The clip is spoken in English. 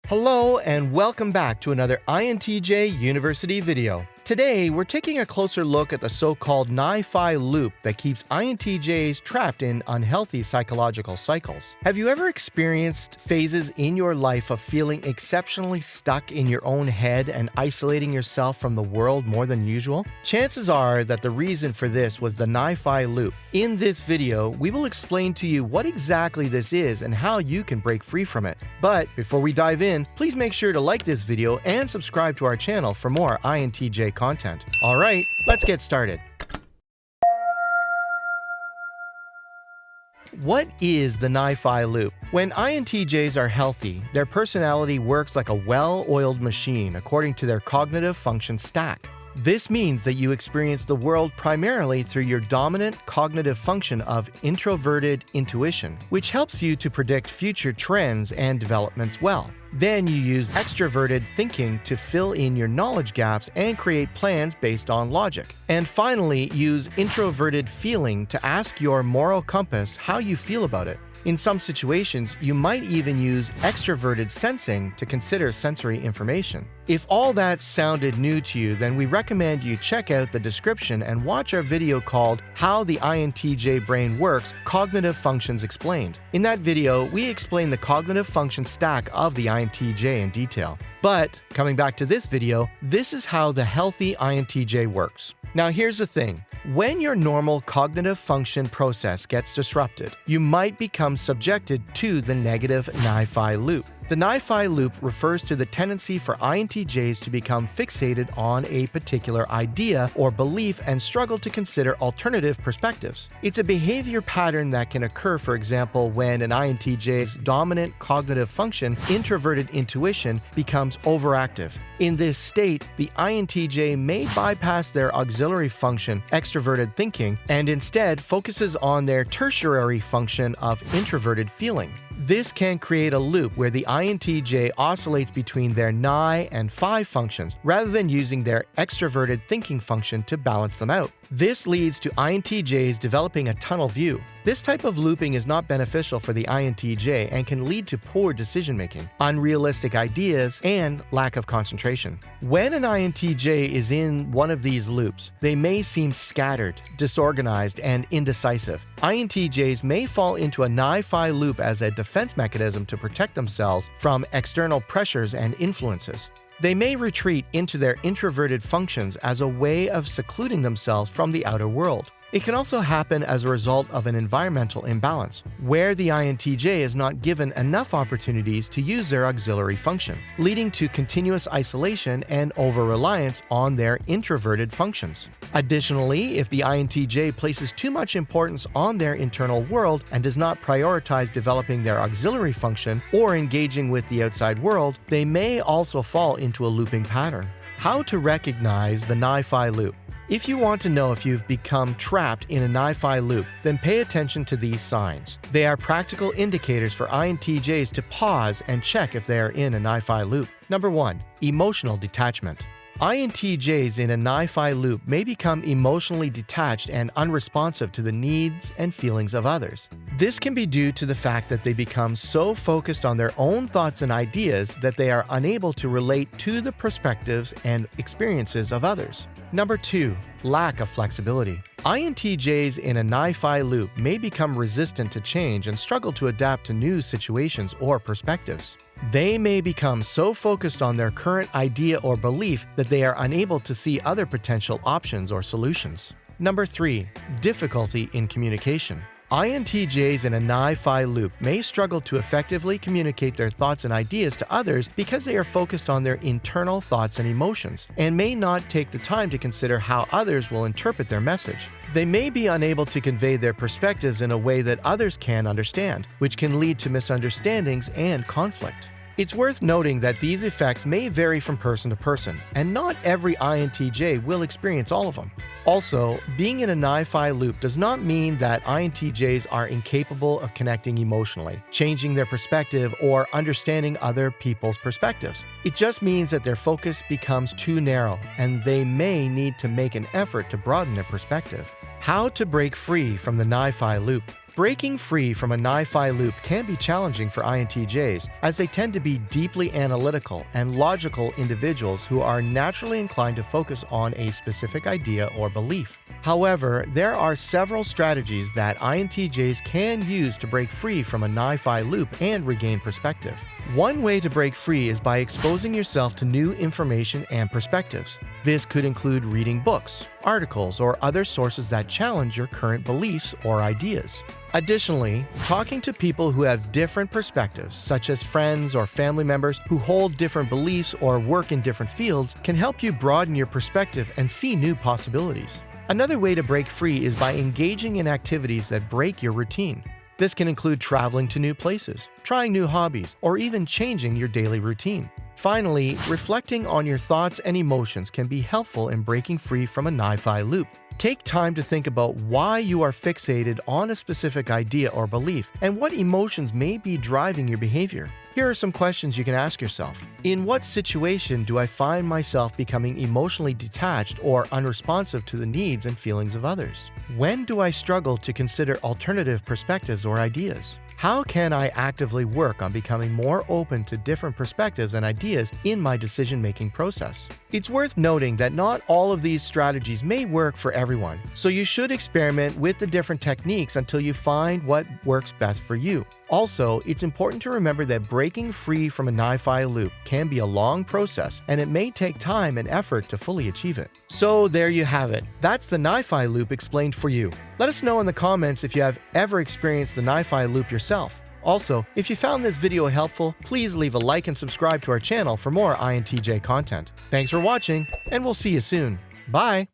Hello and welcome back to another INTJ University video. Today, we're taking a closer look at the so-called Ni-Fi loop that keeps INTJs trapped in unhealthy psychological cycles. Have you ever experienced phases in your life of feeling exceptionally stuck in your own head and isolating yourself from the world more than usual? Chances are that the reason for this was the Ni-Fi loop. In this video, we will explain to you what exactly this is and how you can break free from it. But before we dive in, please make sure to like this video and subscribe to our channel for more INTJ content. All right, let's get started. What is the Ni-Fi loop? When INTJs are healthy, their personality works like a well-oiled machine according to their cognitive function stack. This means that you experience the world primarily through your dominant cognitive function of introverted intuition, which helps you to predict future trends and developments well. Then you use extroverted thinking to fill in your knowledge gaps and create plans based on logic. And finally, use introverted feeling to ask your moral compass how you feel about it. In some situations, you might even use extroverted sensing to consider sensory information. If all that sounded new to you, then we recommend you check out the description and watch our video called How the INTJ Brain Works: Cognitive Functions Explained. In that video, we explain the cognitive function stack of the INTJ in detail. But coming back to this video, this is how the healthy INTJ works. Now here's the thing. When your normal cognitive function process gets disrupted, you might become subjected to the negative Ni-Fi loop. The Ni-Fi loop refers to the tendency for INTJs to become fixated on a particular idea or belief and struggle to consider alternative perspectives. It's a behavior pattern that can occur, for example, when an INTJ's dominant cognitive function, introverted intuition, becomes overactive. In this state, the INTJ may bypass their auxiliary function, extroverted thinking, and instead focuses on their tertiary function of introverted feeling. This can create a loop where the INTJ oscillates between their Ni and Phi functions rather than using their extroverted thinking function to balance them out. This leads to INTJs developing a tunnel view. This type of looping is not beneficial for the INTJ and can lead to poor decision-making, unrealistic ideas, and lack of concentration. When an INTJ is in one of these loops, they may seem scattered, disorganized, and indecisive. INTJs may fall into a Ni-Fi loop as a defense mechanism to protect themselves from external pressures and influences. They may retreat into their introverted functions as a way of secluding themselves from the outer world. It can also happen as a result of an environmental imbalance, where the INTJ is not given enough opportunities to use their auxiliary function, leading to continuous isolation and over-reliance on their introverted functions. Additionally, if the INTJ places too much importance on their internal world and does not prioritize developing their auxiliary function or engaging with the outside world, they may also fall into a looping pattern. How to recognize the Ni-Fi loop? If you want to know if you've become trapped in a Ni-Fi loop, then pay attention to these signs. They are practical indicators for INTJs to pause and check if they are in a Ni-Fi loop. Number 1. Emotional detachment. INTJs in a Ni-Fi loop may become emotionally detached and unresponsive to the needs and feelings of others. This can be due to the fact that they become so focused on their own thoughts and ideas that they are unable to relate to the perspectives and experiences of others. Number 2. Lack of flexibility. INTJs in a Ni-Fi loop may become resistant to change and struggle to adapt to new situations or perspectives. They may become so focused on their current idea or belief that they are unable to see other potential options or solutions. Number 3. Difficulty in communication. INTJs in a Ni-Fi loop may struggle to effectively communicate their thoughts and ideas to others because they are focused on their internal thoughts and emotions, and may not take the time to consider how others will interpret their message. They may be unable to convey their perspectives in a way that others can understand, which can lead to misunderstandings and conflict. It's worth noting that these effects may vary from person to person, and not every INTJ will experience all of them. Also, being in a Ni-Fi loop does not mean that INTJs are incapable of connecting emotionally, changing their perspective, or understanding other people's perspectives. It just means that their focus becomes too narrow, and they may need to make an effort to broaden their perspective. How to break free from the Ni-Fi loop. Breaking free from a Ni-Fi loop can be challenging for INTJs, as they tend to be deeply analytical and logical individuals who are naturally inclined to focus on a specific idea or belief. However, there are several strategies that INTJs can use to break free from a Ni-Fi loop and regain perspective. One way to break free is by exposing yourself to new information and perspectives. This could include reading books, articles, or other sources that challenge your current beliefs or ideas. Additionally, talking to people who have different perspectives, such as friends or family members who hold different beliefs or work in different fields, can help you broaden your perspective and see new possibilities. Another way to break free is by engaging in activities that break your routine. This can include traveling to new places, trying new hobbies, or even changing your daily routine. Finally, reflecting on your thoughts and emotions can be helpful in breaking free from a Ni-Fi loop. Take time to think about why you are fixated on a specific idea or belief and what emotions may be driving your behavior. Here are some questions you can ask yourself. In what situation do I find myself becoming emotionally detached or unresponsive to the needs and feelings of others? When do I struggle to consider alternative perspectives or ideas? How can I actively work on becoming more open to different perspectives and ideas in my decision-making process? It's worth noting that not all of these strategies may work for everyone, so you should experiment with the different techniques until you find what works best for you. Also, it's important to remember that breaking free from a Ni-Fi loop can be a long process, and it may take time and effort to fully achieve it. So there you have it. That's the Ni-Fi loop explained for you. Let us know in the comments if you have ever experienced the Ni-Fi loop yourself. Also, if you found this video helpful, please leave a like and subscribe to our channel for more INTJ content. Thanks for watching, and we'll see you soon. Bye!